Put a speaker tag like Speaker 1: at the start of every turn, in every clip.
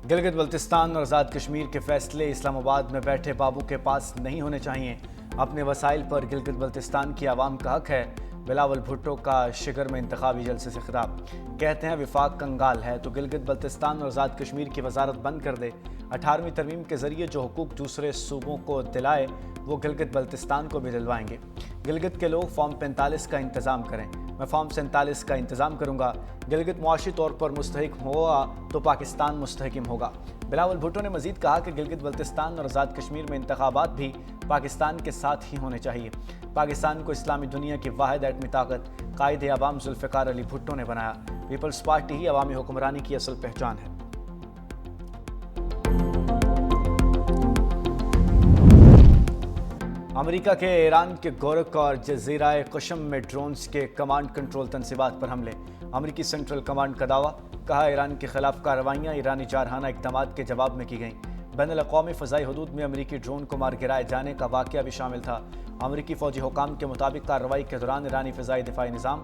Speaker 1: गिलगित बल्तिस्तान और आज़ाद कश्मीर के फैसले इस्लामाबाद में बैठे बाबू के पास नहीं होने चाहिए। अपने वसाइल पर गिलगित बल्तिस्तान की आवाम का हक है। बिलावल भुट्टो का शिगर में इंतखाबी जलसे से खिताब। कहते हैं विफाक कंगाल है तो गिलगित बल्तिस्तान और आज़ाद कश्मीर की वजारत बंद कर दे। 18वीं तरमीम के जरिए जो हुकूक दूसरे सूबों को दिलाए वो गिलगित बल्तिस्तान को भी दिलवाएंगे। गिलगित के लोग फॉर्म 45 का इंतज़ाम करें, मैं फॉर्म 47 का इंतज़ाम करूंगा। गिलगित मुआशी तौर पर मुस्तहिक होगा तो पाकिस्तान मुस्तहकिम होगा। बिलावल भुट्टो ने मजीद कहा कि गिलगित बल्तिस्तान और आज़ाद कश्मीर में इंतखाबात भी पाकिस्तान के साथ ही होने चाहिए। पाकिस्तान को इस्लामी दुनिया की वाहिद एटमी ताकत कायदे अवाम जुल्फ़िकार अली भुट्टो ने बनाया। पीपल्स पार्टी ही अवामी हुक्मरानी की असल पहचान है। अमेरिका के ईरान के गोरख और जजीरा कशम में ड्रोन्स के कमांड कंट्रोल तनसीबात पर हमले। अमेरिकी सेंट्रल कमांड का दावा, कहा ईरान के खिलाफ कार्रवाइयाँ ईरानी जारहाना इक़दाम के जवाब में की गईं। बैनुल-अक़वामी फ़ज़ाई हदूद में अमेरिकी ड्रोन को मार गिराए जाने का वाक़या भी शामिल था। अमेरिकी फ़ौजी हुकाम के मुताबिक कार्रवाई के दौरान ईरानी फ़िज़ाई दिफ़ाई निज़ाम,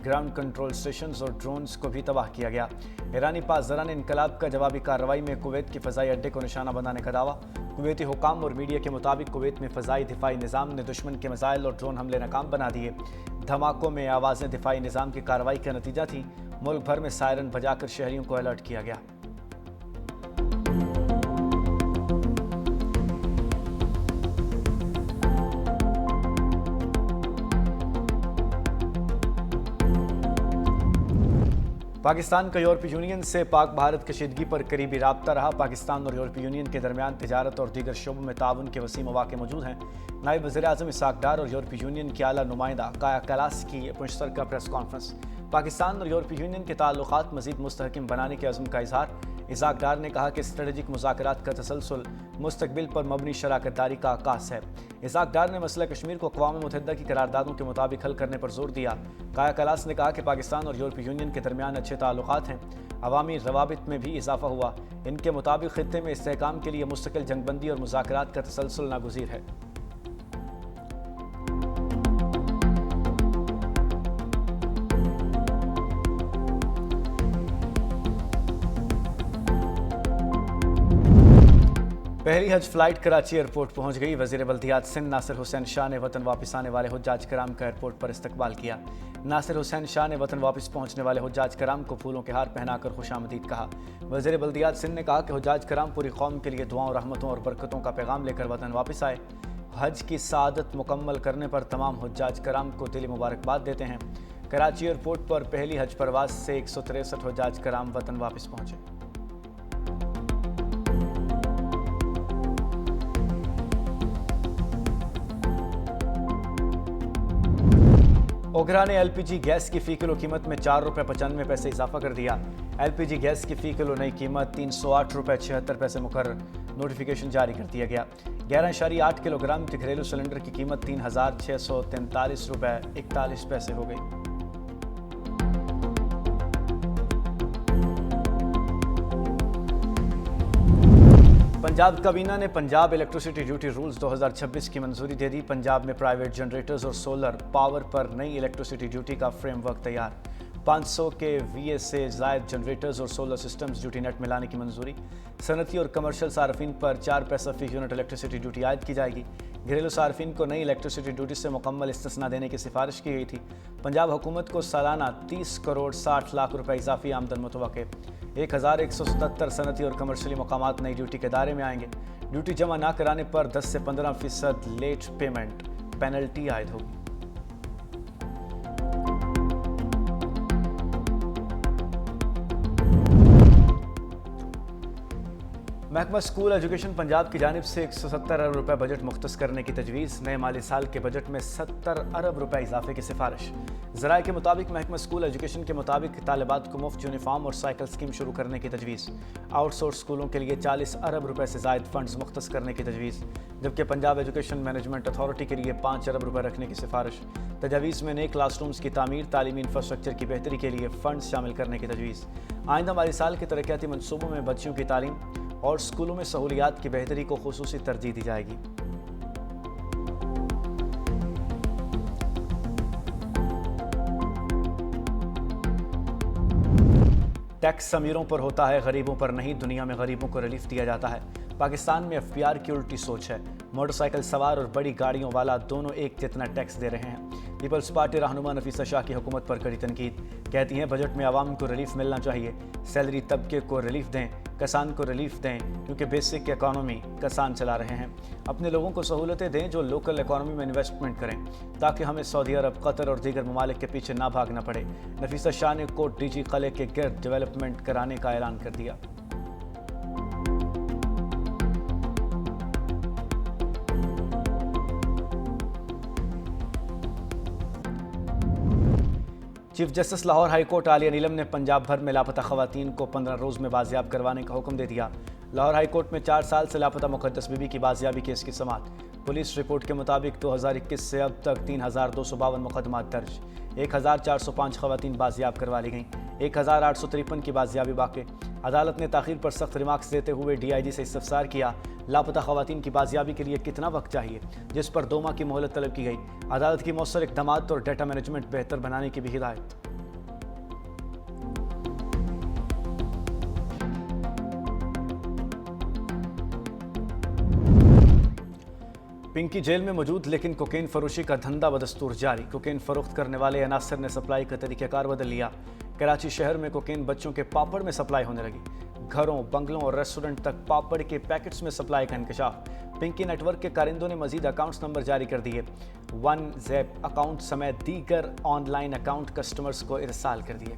Speaker 1: ग्राउंड कंट्रोल स्टेशन और ड्रोन्स को भी तबाह किया गया। ईरानी पासदारान इनकलाब का जवाबी कार्रवाई में कुवैत की फ़ज़ाई अड्डे को निशाना बनाने का दावा। कुवैती हुकाम और मीडिया के मुताबिक कुवैत में फ़ज़ाई दिफ़ाई निज़ाम ने दुश्मन के मिसाइल और ड्रोन हमले नाकाम बना दिए। धमाकों में आवाज़ें दिफ़ाई निज़ाम की कार्रवाई का नतीजा थी। मुल्क भर में सायरन बजाकर शहरियों को अलर्ट किया गया। पाकिस्तान का यूरोपीय यूनियन से पाक भारत कशीदगी पर करीबी राब्ता रहा। पाकिस्तान और यूरोपीय यूनियन के दरमियान तिजारत और दीगर शोबों में ताउन के वसी मौक़े मौजूद हैं। नायब वज़ीर-ए-आज़म इसहाक़ डार और यूरोपीय यूनियन के आला नुमाइंदा काया कैलास की मुश्तरका प्रेस कॉन्फ्रेंस। पाकिस्तान और यूरोपीय यूनियन के ताल्लुकात मज़ीद मुस्तहकम बनाने के अज़्म का इजहार। इसहाक़ डार ने कहा कि स्ट्रेटेजिक मुज़ाकरात का तसलसल मुस्तक़बिल पर मबनी शराकत दारी का आकाश है। इसहाक़ डार ने मसला कश्मीर को अक़वाम मुत्तहिदा की करारदादों के मुताबिक हल करने पर जोर दिया। काया कैलास ने कहा कि पाकिस्तान और यूरोपीय यूनियन के दरमियान अच्छे ताल्लुकात हैं। अवामी रवाबित में भी इजाफा हुआ। इनके मुताबिक खित्ते में इस्तेहकाम के लिए मुस्तकिल जंगबंदी और मुज़ाकरात का तसलसल नागुज़ीर है। पहली हज फ्लाइट कराची एयरपोर्ट पहुंच गई। वज़ीर बल्दियात सिंध नासिर हुसैन शाह ने वतन वापस आने वाले हुज्जाज कराम का एयरपोर्ट पर इस्तकबाल किया। नासिर हुसैन शाह ने वतन वापस पहुंचने वाले हुज्जाज कराम को फूलों के हार पहनाकर खुशामदीद कहा। वज़ीर बल्दियात सिंध ने कहा कि हुज्जाज कराम पूरी कौम के लिए दुआओं, रहमतों और बरकतों का पैगाम लेकर वतन वापस आए। हज की सादत मुकम्मल करने पर तमाम हुज्जाज कराम को दिली मुबारकबाद देते हैं। कराची एयरपोर्ट पर पहली हज परवाज से 163 हुज्जाज कराम वतन वापस पहुंचे। ओगरा ने एलपीजी गैस की फ़ी किलो कीमत में 4 रुपये 95 पैसे इजाफा कर दिया। एलपीजी गैस की फ़ी किलो नई कीमत 308 रुपये 76 पैसे मुकर्रर। नोटिफिकेशन जारी कर दिया गया। 11.8 किलोग्राम के घरेलू सिलेंडर की कीमत 3,643 रुपये 41 पैसे हो गई। पंजाब काबीना ने पंजाब इलेक्ट्रिसिटी ड्यूटी रूल्स 2026 की मंजूरी दे दी। पंजाब में प्राइवेट जनरेटर्स और सोलर पावर पर नई इलेक्ट्रिसिटी ड्यूटी का फ्रेमवर्क तैयार। 500 के वीए से ज़ायद जनरेटर्स और सोलर सिस्टम्स ड्यूटी नेट में लाने की मंजूरी। सनती और कमर्शियल सार्फिन पर 4 पैसा फ़ी यूनिट इलेक्ट्रिसिटी ड्यूटी आयद की जाएगी। घरेलू सार्फिन को नई इलेक्ट्रिसिटी ड्यूटी से मुकम्मल इस्तिस्ना देने की सिफारिश की गई थी। पंजाब हुकूमत को सालाना 30 करोड़ 60 लाख रुपए इजाफी आमदन मुतवक्के। 1177 सनती और कमर्शियली मकामात नई ड्यूटी के दायरे में आएंगे। ड्यूटी जमा ना कराने पर 10 से 15% लेट पेमेंट पेनल्टी आयद होगी। महकमा स्कूल एजुकेशन पंजाब की जानिब से 170 अरब रुपए बजट मुख्तस करने की तजवीज़। नए माली साल के बजट में 70 अरब रुपए इजाफे की सिफारिश। ज़राए के मुताबिक महकमा स्कूल एजुकेशन के मुताबिक तालिबात को मुफ्त यूनिफॉर्म और साइकिल स्कीम शुरू करने की तजवीज़। आउटसोर्स स्कूलों के लिए 40 अरब रुपए से ज़ायद फंड्स मुख्तस करने की तजवीज़, जबकि पंजाब एजुकेशन मैनेजमेंट अथॉरिटी के लिए 5 अरब रुपए रखने की सिफारिश। तजावीज़ में नए क्लासरूम्स की तामीर, तालीमी इंफ्रास्ट्रक्चर की बेहतरी के लिए फ़ंड्स शामिल करने की तजवीज़। आइंदा माली साल के तरक्याती मनसूबों में बच्चियों की तालीम और स्कूलों में सहूलियात की बेहतरी को खुसूसी तरजीह दी जाएगी। टैक्स अमीरों पर होता है, गरीबों पर नहीं। दुनिया में गरीबों को रिलीफ दिया जाता है। पाकिस्तान में एफबीआर की उल्टी सोच है। मोटरसाइकिल सवार और बड़ी गाड़ियों वाला दोनों एक जितना टैक्स दे रहे हैं। पीपल्स पार्टी रहनुमा नफीसा शाह की हुकूमत पर कड़ी तनकीद। कहती हैं बजट में आवाम को रिलीफ मिलना चाहिए। सैलरी तबके को रिलीफ दें, किसान को रिलीफ दें, क्योंकि बेसिक इकॉनमी किसान चला रहे हैं। अपने लोगों को सहूलतें दें जो लोकल इकॉनमी में इन्वेस्टमेंट करें, ताकि हमें सऊदी अरब, कतर और दीगर ममालिक के पीछे ना भागना पड़े। नफीसा शाह ने कोट डीजी कले के गिर्द डेवलपमेंट कराने का ऐलान कर दिया। Chief justice Lahore high court Aalia Neelum ने पंजाब भर में लापता खवातीन को 15 रोज़ में बाजियाब करवाने का हुक्म दे दिया। लाहौर हाई कोर्ट में 4 साल से लापता मुक़द्दस बीबी की बाजियाबी केस की समाअत। पुलिस रिपोर्ट के मुताबिक 2021 से अब तक 3252 मुकदमात दर्ज, 1405 खवातीन बाजियाब करवा ली गईं, 1853 की बाजियाबी बाकी। अदालत ने ताख़ीर पर सख्त रिमार्क्स देते हुए DIG से इस्तफसार किया। लापता खवातीन की बाजियाबी के लिए कितना वक्त चाहिए, जिस पर 2 माह की मोहलत तलब की गई। अदालत की मौसर इक़दामात और डेटा मैनेजमेंट बेहतर बनाने की भी हिदायत। पिंकी जेल में मौजूद, लेकिन कोकेन फरोशी का धंधा बदस्तूर जारी। कोकेन फरोख्त करने वाले अनासर ने सप्लाई का तरीक़ाकार बदल लिया। कराची शहर में कोकेन बच्चों के पापड़ में सप्लाई होने लगी। घरों, बंगलों और रेस्टोरेंट तक पापड़ के पैकेट्स में सप्लाई का इंकशाफ। पिंकी नेटवर्क के कारिंदों ने मजीद अकाउंट्स नंबर जारी कर दिए। वन ज़ैप अकाउंट समेत दीगर ऑनलाइन अकाउंट कस्टमर्स को इरसाल कर दिए।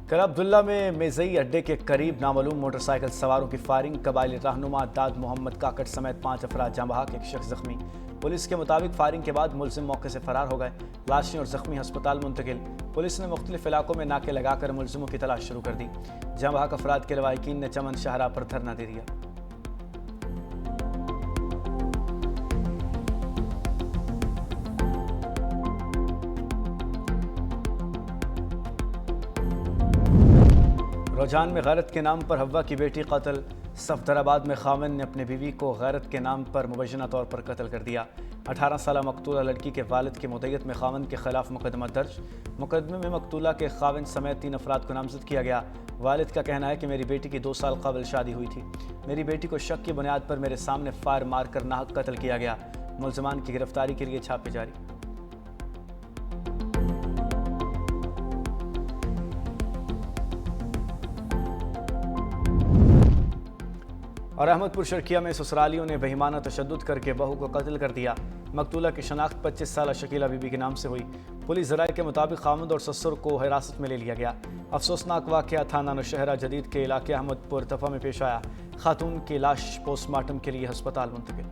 Speaker 1: कल अब्दुल्ला में मेजई अड्डे के करीब नामालूम मोटरसाइकिल सवारों की फायरिंग। कबायली रहनुमा दाद मोहम्मद काकड़ समेत 5 अफराद जाँ बहक, 1 शख्स जख्मी। पुलिस के मुताबिक फायरिंग के बाद मुलजिम मौके से फरार हो गए। लाशें और जख्मी अस्पताल मुंतकिल। पुलिस ने मुख्तलिफ इलाकों में नाके लगाकर मुलजिमों की तलाश शुरू कर दी। जाँ बहक अफराद के लवाहिकीन ने चमन शाहरा पर धरना दे दिया। रोजान में गैरत के नाम पर हव्वा की बेटी कत्ल। सफदराबाद में खामिन ने अपनी बीवी को गैरत के नाम पर मुबैना तौर पर कत्ल कर दिया। 18 साल मकतूला लड़की के वालिद की मुद्दत में खामिन के खिलाफ मुकदमा दर्ज। मुकदमे में मकतूला के खाविन समेत 3 अफराद को नामजद किया गया। वालिद का कहना है कि मेरी बेटी की 2 साल कबल शादी हुई थी। मेरी बेटी को शक की बुनियाद पर मेरे सामने फायर मारकर नाहक कत्ल किया गया। मुलजमान की गिरफ्तारी के लिए छापे जारी। और अहमदपुर शर्किया में ससुरालियों ने बेईमाना तशद्दुद करके बहू को कत्ल कर दिया। मकतूला की शनाख्त 25 साल शकीला बीबी के नाम से हुई। पुलिस ज़राए के मुताबिक खामद और ससुर को हिरासत में ले लिया गया। अफसोसनाक वाक़या थाना नौशहरा जदीद के इलाके अहमदपुर तफा में पेश आया। खातून की लाश पोस्टमार्टम के लिए अस्पताल मुंतकिल।